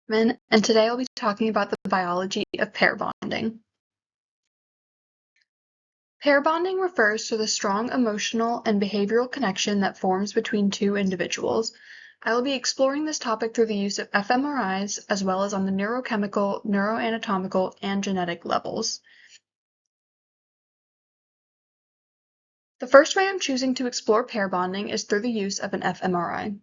And today I'll be talking about the biology of pair bonding. Pair bonding refers to the strong emotional and behavioral connection that forms between two individuals. I will be exploring this topic through the use of fMRIs as well as on the neurochemical, neuroanatomical, and genetic levels. The first way I'm choosing to explore pair bonding is through the use of an fMRI.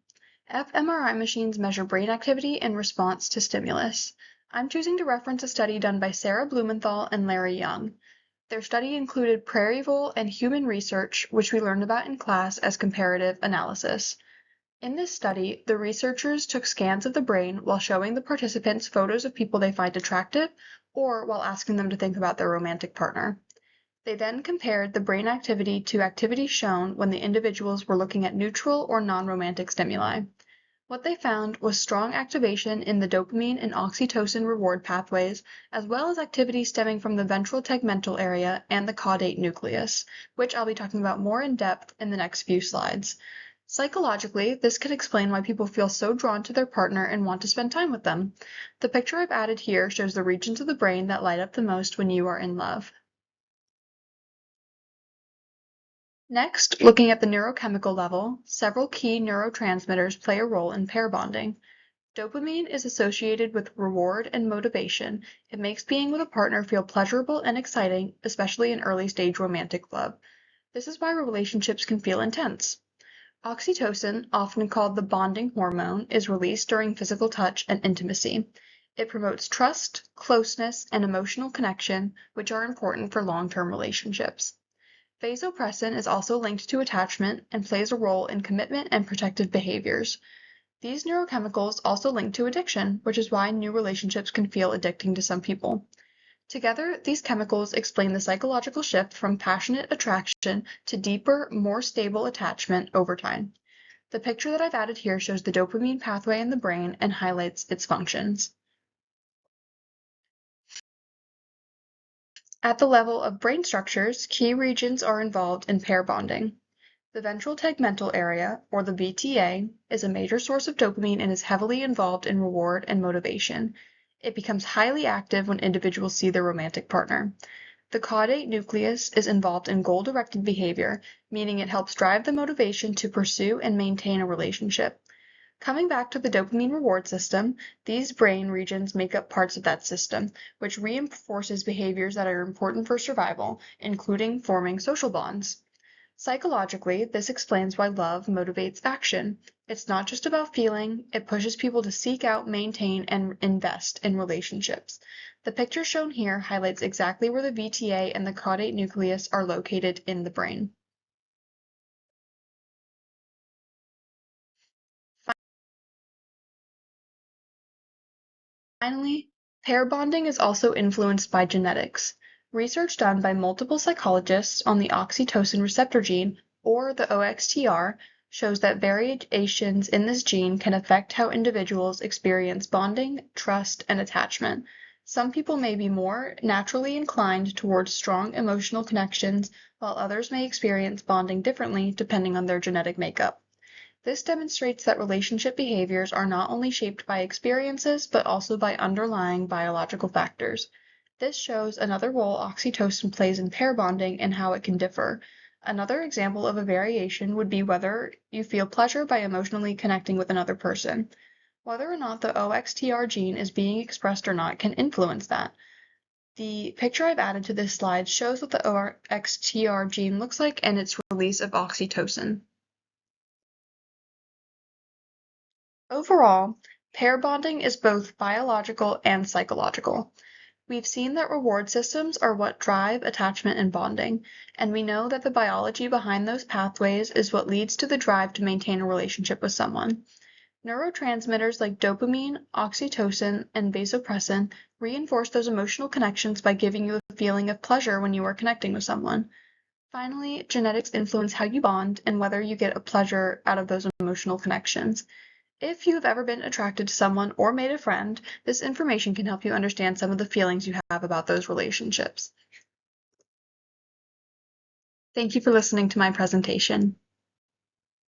fMRI machines measure brain activity in response to stimulus. I'm choosing to reference a study done by Sarah Blumenthal and Larry Young. Their study included prairie vole and human research, which we learned about in class as comparative analysis. In this study, the researchers took scans of the brain while showing the participants photos of people they find attractive or while asking them to think about their romantic partner. They then compared the brain activity to activity shown when the individuals were looking at neutral or non-romantic stimuli. What they found was strong activation in the dopamine and oxytocin reward pathways, as well as activity stemming from the ventral tegmental area and the caudate nucleus, which I'll be talking about more in depth in the next few slides. Psychologically, this could explain why people feel so drawn to their partner and want to spend time with them. The picture I've added here shows the regions of the brain that light up the most when you are in love. Next, looking at the neurochemical level, several key neurotransmitters play a role in pair bonding. Dopamine is associated with reward and motivation. It makes being with a partner feel pleasurable and exciting, especially in early-stage romantic love. This is why relationships can feel intense. Oxytocin, often called the bonding hormone, is released during physical touch and intimacy. It promotes trust, closeness, and emotional connection, which are important for long-term relationships. Vasopressin is also linked to attachment and plays a role in commitment and protective behaviors. These neurochemicals also link to addiction, which is why new relationships can feel addicting to some people. Together, these chemicals explain the psychological shift from passionate attraction to deeper, more stable attachment over time. The picture that I've added here shows the dopamine pathway in the brain and highlights its functions. At the level of brain structures, key regions are involved in pair bonding. The ventral tegmental area, or the VTA, is a major source of dopamine and is heavily involved in reward and motivation. It becomes highly active when individuals see their romantic partner. The caudate nucleus is involved in goal-directed behavior, meaning it helps drive the motivation to pursue and maintain a relationship. Coming back to the dopamine reward system, these brain regions make up parts of that system, which reinforces behaviors that are important for survival, including forming social bonds. Psychologically, this explains why love motivates action. It's not just about feeling, it pushes people to seek out, maintain, and invest in relationships. The picture shown here highlights exactly where the VTA and the caudate nucleus are located in the brain. Finally, pair bonding is also influenced by genetics. Research done by multiple psychologists on the oxytocin receptor gene, or the OXTR, shows that variations in this gene can affect how individuals experience bonding, trust, and attachment. Some people may be more naturally inclined towards strong emotional connections, while others may experience bonding differently depending on their genetic makeup. This demonstrates that relationship behaviors are not only shaped by experiences, but also by underlying biological factors. This shows another role oxytocin plays in pair bonding and how it can differ. Another example of a variation would be whether you feel pleasure by emotionally connecting with another person. Whether or not the OXTR gene is being expressed or not can influence that. The picture I've added to this slide shows what the OXTR gene looks like and its release of oxytocin. Overall, pair bonding is both biological and psychological. We've seen that reward systems are what drive attachment and bonding, and we know that the biology behind those pathways is what leads to the drive to maintain a relationship with someone. Neurotransmitters like dopamine, oxytocin, and vasopressin reinforce those emotional connections by giving you a feeling of pleasure when you are connecting with someone. Finally, genetics influence how you bond and whether you get a pleasure out of those emotional connections. If you have ever been attracted to someone or made a friend, this information can help you understand some of the feelings you have about those relationships. Thank you for listening to my presentation.